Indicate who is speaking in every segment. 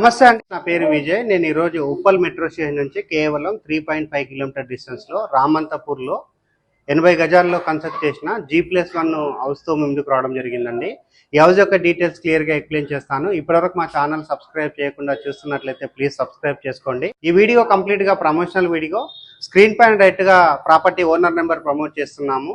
Speaker 1: నమస్తే అండి, నా పేరు విజయ్. నేను ఈరోజు ఉప్పల్ మెట్రో స్టేషన్ నుంచి కేవలం 3.5 కిలోమీటర్ డిస్టెన్స్లో రామంతపూర్లో 80 గజాల్లో కన్స్ట్రక్ట్ చేసిన G+1 హౌస్తో ముందుకు రావడం జరిగిందండి. ఈ హౌస్ యొక్క డీటెయిల్స్ క్లియర్గా ఎక్స్ప్లెయిన్ చేస్తాను. ఇప్పటివరకు మా ఛానల్ సబ్స్క్రైబ్ చేయకుండా చూస్తున్నట్లయితే ప్లీజ్ సబ్స్క్రైబ్ చేసుకోండి. ఈ వీడియో కంప్లీట్గా ప్రమోషనల్ వీడియో. స్క్రీన్ పైన డైరెక్ట్గా ప్రాపర్టీ ఓనర్ నెంబర్ ప్రమోట్ చేస్తున్నాము.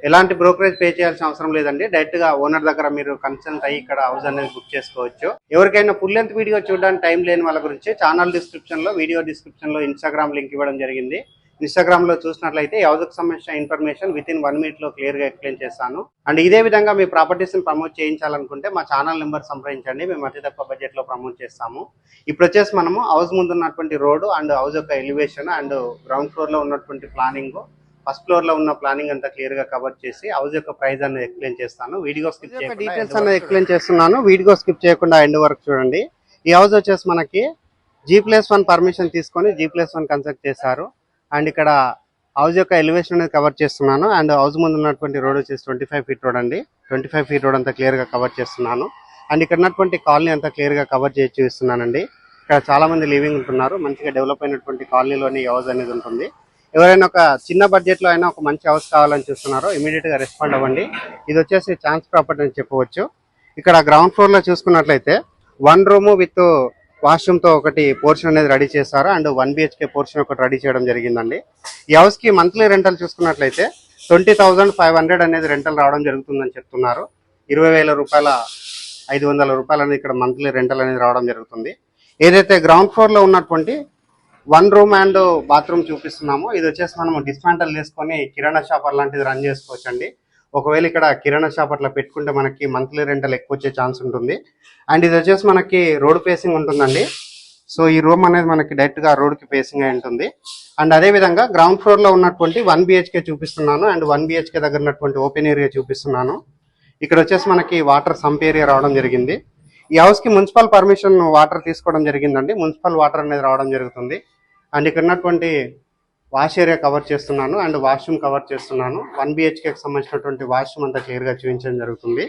Speaker 1: ఎలాంటి బ్రోకరేజ్ పే చేయాల్సిన అవసరం లేదండి. డైరెక్ట్ గా ఓనర్ దగ్గర మీరు కన్సల్ట్ అయ్యి ఇక్కడ హౌస్ అనేది బుక్ చేసుకోవచ్చు. ఎవరికైనా ఫుల్ లెంత్ వీడియో చూడడానికి టైం లేని వాళ్ళ గురించి ఛానల్ డిస్క్రిప్షన్ లో, వీడియో డిస్క్రిప్షన్ లో ఇన్స్టాగ్రామ్ లింక్ ఇవ్వడం జరిగింది. ఇన్స్టాగ్రామ్ లో చూసినట్లయితే ఈ హౌస్ కు సంబంధించిన ఇన్ఫర్మేషన్ విత్ ఇన్ 1 minute లో క్లియర్ గా ఎక్స్ప్లెయిన్ చేస్తాను. అండ్ ఇదే విధంగా మీ ప్రాపర్టీస్ ని ప్రమోట్ చేయించాలనుకుంటే మా ఛానల్ నెంబర్ సంప్రదించండి. మేము అతి తక్కువ బడ్జెట్ లో ప్రమోట్ చేస్తాము. ఇప్పుడు వచ్చేసి మనము హౌస్ ముందు ఉన్నటువంటి రోడ్డు అండ్ హౌస్ యొక్క ఎలివేషన్ అండ్ గ్రౌండ్ ఫ్లోర్ లో ఉన్నటువంటి ప్లానింగ్, ఫస్ట్ ఫ్లోర్ లో ఉన్న ప్లానింగ్ అంతా క్లియర్ గా కవర్ చేసి హౌస్ యొక్క ప్రైస్ అనేది ఎక్స్ప్లెయిన్ చేస్తాను. వీడియో స్కిప్ చేయకుండా డీటెయిల్స్ అనేది ఎక్స్ప్లెయిన్ చేస్తున్నాను. వీడియో స్కిప్ చేయకుండా ఎండ్ వరకు చూడండి. ఈ హౌస్ వచ్చేసి మనకి G+1 పర్మిషన్ తీసుకొని G+1 కన్స్ట్రక్ట్ చేశారు. అండ్ ఇక్కడ హౌస్ యొక్క ఎలివేషన్ అనేది కవర్ చేస్తున్నాను. అండ్ హౌస్ ముందు ఉన్నటువంటి రోడ్ వచ్చేసి 25 feet రోడ్ అండి. 25 feet రోడ్ అంతా క్లియర్ గా కవర్ చేస్తున్నాను. అండ్ ఇక్కడ ఉన్నటువంటి కాలనీ అంతా క్లియర్ గా కవర్ చేసి చూపిస్తున్నానండి. ఇక్కడ చాలా మంది లివింగ్ ఉంటున్నారు. మంచిగా డెవలప్ అయినటువంటి కాలనీలోని హౌస్ అనేది ఉంటుంది. ఎవరైనా ఒక చిన్న బడ్జెట్ లో అయినా ఒక మంచి హౌస్ కావాలని చూస్తున్నారో ఇమీడియట్ గా రెస్పాండ్ అవ్వండి. ఇది వచ్చేసి ఛాన్స్ ప్రాపర్టీ అని చెప్పవచ్చు. ఇక్కడ గ్రౌండ్ ఫ్లోర్ లో చూసుకున్నట్లయితే 1 room విత్ వాష్రూమ్ తో ఒకటి పోర్షన్ అనేది రెడీ చేశారు. అండ్ 1 BHK పోర్షన్ ఒకటి రెడీ చేయడం జరిగిందండి. ఈ హౌస్ కి మంత్లీ రెంటల్ చూసుకున్నట్లయితే 20,500 అనేది రెంటల్ రావడం జరుగుతుందని చెప్తున్నారు. 20,000 రూపాయల 500 రూపాయలు అనేది ఇక్కడ మంత్లీ రెంటల్ అనేది రావడం జరుగుతుంది. ఏదైతే గ్రౌండ్ ఫ్లోర్ లో ఉన్నటువంటి 1 room అండ్ బాత్రూమ్ చూపిస్తున్నాము. ఇది వచ్చేసి మనం డిస్మాంటల్ చేసుకొని కిరాణా షాప్ అలాంటిది రన్ చేసుకోవచ్చు అండి. ఒకవేళ ఇక్కడ కిరాణా షాప్ అట్లా పెట్టుకుంటే మనకి మంత్లీ రెంటల్ ఎక్కువ వచ్చే ఛాన్స్ ఉంటుంది. అండ్ ఇది వచ్చేసి మనకి రోడ్ ఫేసింగ్ ఉంటుందండి. సో ఈ రూమ్ అనేది మనకి డైరెక్ట్ గా రోడ్ కి ఫేసింగ్ అయి ఉంటుంది. అండ్ అదే విధంగా గ్రౌండ్ ఫ్లోర్ లో ఉన్నటువంటి 1 BHK చూపిస్తున్నాను. అండ్ 1 BHK దగ్గర ఉన్నటువంటి ఓపెన్ ఏరియా చూపిస్తున్నాను. ఇక్కడ వచ్చేసి మనకి వాటర్ సంప్ ఏరియా రావడం జరిగింది. ఈ హౌస్ కి మున్సిపల్ పర్మిషన్ వాటర్ తీసుకోవడం జరిగిందండి. మున్సిపల్ వాటర్ అనేది రావడం జరుగుతుంది. అండ్ ఇక్కడ ఉన్నటువంటి వాష్ ఏరియా కవర్ చేస్తున్నాను. అండ్ వాష్రూమ్ కవర్ చేస్తున్నాను. 1 BHKకి సంబంధించినటువంటి వాష్రూమ్ అంతా క్లియర్ గా చూపించడం జరుగుతుంది.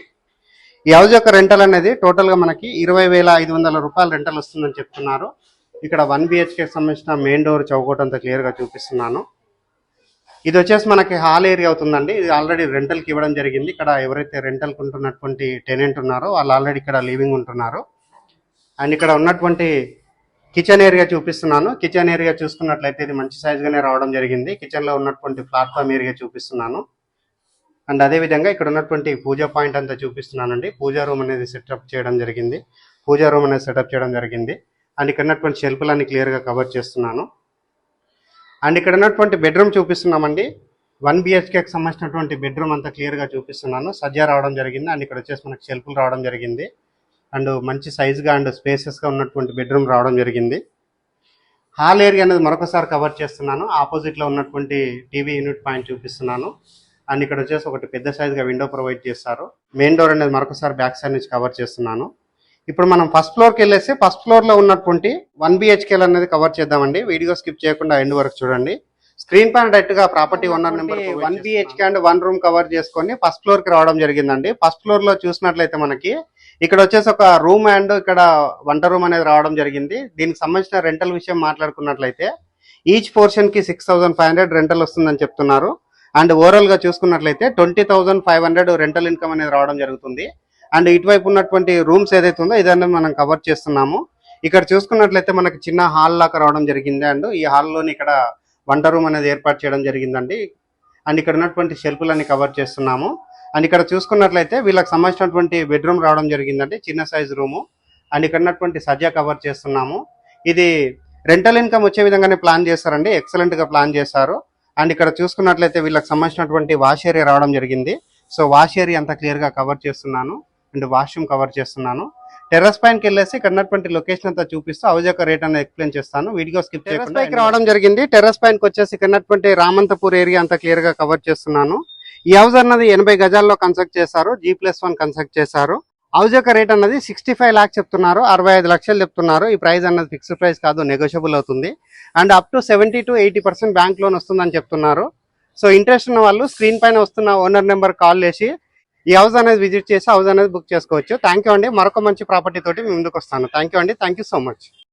Speaker 1: ఈ హౌస్ యొక్క రెంటల్ అనేది టోటల్ గా మనకి 20,500 రూపాయలు రెంటల్ వస్తుందని చెప్తున్నారు. ఇక్కడ 1 BHKకి సంబంధించిన మెయిన్ డోర్ చౌకోట్ అంతా క్లియర్ గా చూపిస్తున్నాను. ఇది వచ్చేసి మనకి హాల్ ఏరియా అవుతుందండి. ఇది ఆల్రెడీ రెంటల్ కి ఇవ్వడం జరిగింది. ఇక్కడ ఎవరైతే రెంటల్ ఉంటున్నటువంటి టెనెంట్ ఉన్నారో వాళ్ళు ఆల్రెడీ ఇక్కడ లివింగ్ ఉంటున్నారు. అండ్ ఇక్కడ ఉన్నటువంటి కిచెన్ ఏరియా చూపిస్తున్నాను. కిచెన్ ఏరియా చూసుకున్నట్లయితే ఇది మంచి సైజ్ గానే రావడం జరిగింది. కిచెన్ లో ఉన్నటువంటి ప్లాట్ఫామ్ ఏరియా చూపిస్తున్నాను. అండ్ అదే విధంగా ఇక్కడ ఉన్నటువంటి పూజా పాయింట్ అంతా చూపిస్తున్నానండి. పూజా రూమ్ అనేది సెటప్ చేయడం జరిగింది. అండ్ ఇక్కడ ఉన్నటువంటి షెల్ఫ్లన్నీ క్లియర్ గా కవర్ చేస్తున్నాను. అండ్ ఇక్కడ ఉన్నటువంటి బెడ్రూమ్ చూపిస్తున్నామండి. 1 BHKకి సంబంధించినటువంటి బెడ్రూమ్ అంతా క్లియర్ గా చూపిస్తున్నాను. సజ్జా రావడం జరిగింది. అండ్ ఇక్కడ వచ్చేసి మనకి షెల్ఫ్లు రావడం జరిగింది. అండ్ మంచి సైజ్ గా అండ్ స్పేసెస్ గా ఉన్నటువంటి బెడ్రూమ్ రావడం జరిగింది. హాల్ ఏరియా అనేది మరొకసారి కవర్ చేస్తున్నాను. ఆపోజిట్ లో ఉన్నటువంటి టీవీ యూనిట్ పాయింట్ చూపిస్తున్నాను. అండ్ ఇక్కడ వచ్చేసి ఒకటి పెద్ద సైజ్ గా విండో ప్రొవైడ్ చేస్తారు. మెయిన్ డోర్ అనేది మరొకసారి బ్యాక్ సైడ్ నుంచి కవర్ చేస్తున్నాను. ఇప్పుడు మనం ఫస్ట్ ఫ్లోర్ కి వెళ్ళేసి ఫస్ట్ ఫ్లోర్ లో ఉన్నటువంటి 1 BHK అనేది కవర్ చేద్దామండి. వీడియో స్కిప్ చేయకుండా ఎండ్ వరకు చూడండి. స్క్రీన్ పైన డైరెక్ట్ గా property owner number 1 BHK and 1 room cover చేసుకొని ఫస్ట్ ఫ్లోర్ కి రావడం జరిగిందండి. ఫస్ట్ ఫ్లోర్ లో చూసినట్లయితే మనకి ఇక్కడ వచ్చేసి ఒక రూమ్ అండ్ ఇక్కడ వంట రూమ్ అనేది రావడం జరిగింది. దీనికి సంబంధించిన రెంటల్ విషయం మాట్లాడుకున్నట్లయితే ఈచ్ పోర్షన్ కి 6,500 రెంటల్ వస్తుందని చెప్తున్నారు. అండ్ ఓవరాల్ గా చూసుకున్నట్లయితే 20,500 రెంటల్ ఇన్కమ్ అనేది రావడం జరుగుతుంది. అండ్ ఇటువైపు ఉన్నటువంటి రూమ్స్ ఏదైతే ఉందో ఇదన్నీ మనం కవర్ చేస్తున్నాము. ఇక్కడ చూసుకున్నట్లయితే మనకి చిన్న హాల్ లాగా రావడం జరిగింది. అండ్ ఈ హాల్లోని ఇక్కడ వంట రూమ్ అనేది ఏర్పాటు చేయడం జరిగిందండి. అండ్ ఇక్కడ ఉన్నటువంటి షెల్ఫ్లన్నీ కవర్ చేస్తున్నాము. అండ్ ఇక్కడ చూసుకున్నట్లయితే వీళ్ళకి సంబంధించినటువంటి బెడ్రూమ్ రావడం జరిగిందండి, చిన్న సైజ్ రూము. అండ్ ఇక్కడ ఉన్నటువంటి సజ్జా కవర్ చేస్తున్నాము. ఇది రెంటల్ ఇన్కమ్ వచ్చే విధంగానే ప్లాన్ చేస్తారండి. ఎక్సలెంట్ గా ప్లాన్ చేశారు. అండ్ ఇక్కడ చూసుకున్నట్లయితే వీళ్ళకి సంబంధించినటువంటి వాష్ ఏరియా రావడం జరిగింది. సో వాష్ ఏరియా అంతా క్లియర్ గా కవర్ చేస్తున్నాను. అండ్ వాష్రూమ్ కవర్ చేస్తున్నాను. టెర్రస్ పైనకి వెళ్ళేసి ఇక్కడ ఉన్నటువంటి లొకేషన్ అంతా చూపిస్తూ హౌస్ యొక్క రేట్ అనేది ఎక్స్ప్లెయిన్ చేస్తాను. వీడియో స్కిప్ చేయకుండా పైకి రావడం జరిగింది. టెర్రస్ పైనకి వచ్చేసి ఇక్కడ ఉన్నటువంటి రామంతపూర్ ఏరియా అంతా క్లియర్ గా కవర్ చేస్తున్నాను. ఈ హౌస్ అన్నది 80 గజాల్లో కన్స్ట్రక్ట్ చేశారు. G+1 కన్స్ట్రక్ట్ చేశారు. హౌస్ యొక్క రేట్ అన్నది 65 lakhs చెప్తున్నారు. 65 లక్షలు చెప్తున్నారు. ఈ ప్రైస్ అన్నది ఫిక్స్డ్ ప్రైస్ కాదు, నెగోషియబుల్ అవుతుంది. And up to 70 to 80% bank loan వస్తుందని చెప్తున్నారు. సో ఇంట్రెస్ట్ ఉన్న వాళ్ళు స్క్రీన్ పైన వస్తున్న ఓనర్ నెంబర్ కాల్ చేసి ఈ హౌస్ అనేది విజిట్ చేసి హౌస్ అనేది బుక్ చేసుకోవచ్చు. థ్యాంక్ యూ అండి. మరొక మంచి ప్రాపర్టీ తోటి మీ ముందుకు వస్తాను. థ్యాంక్ యూ అండి. Thank you so much.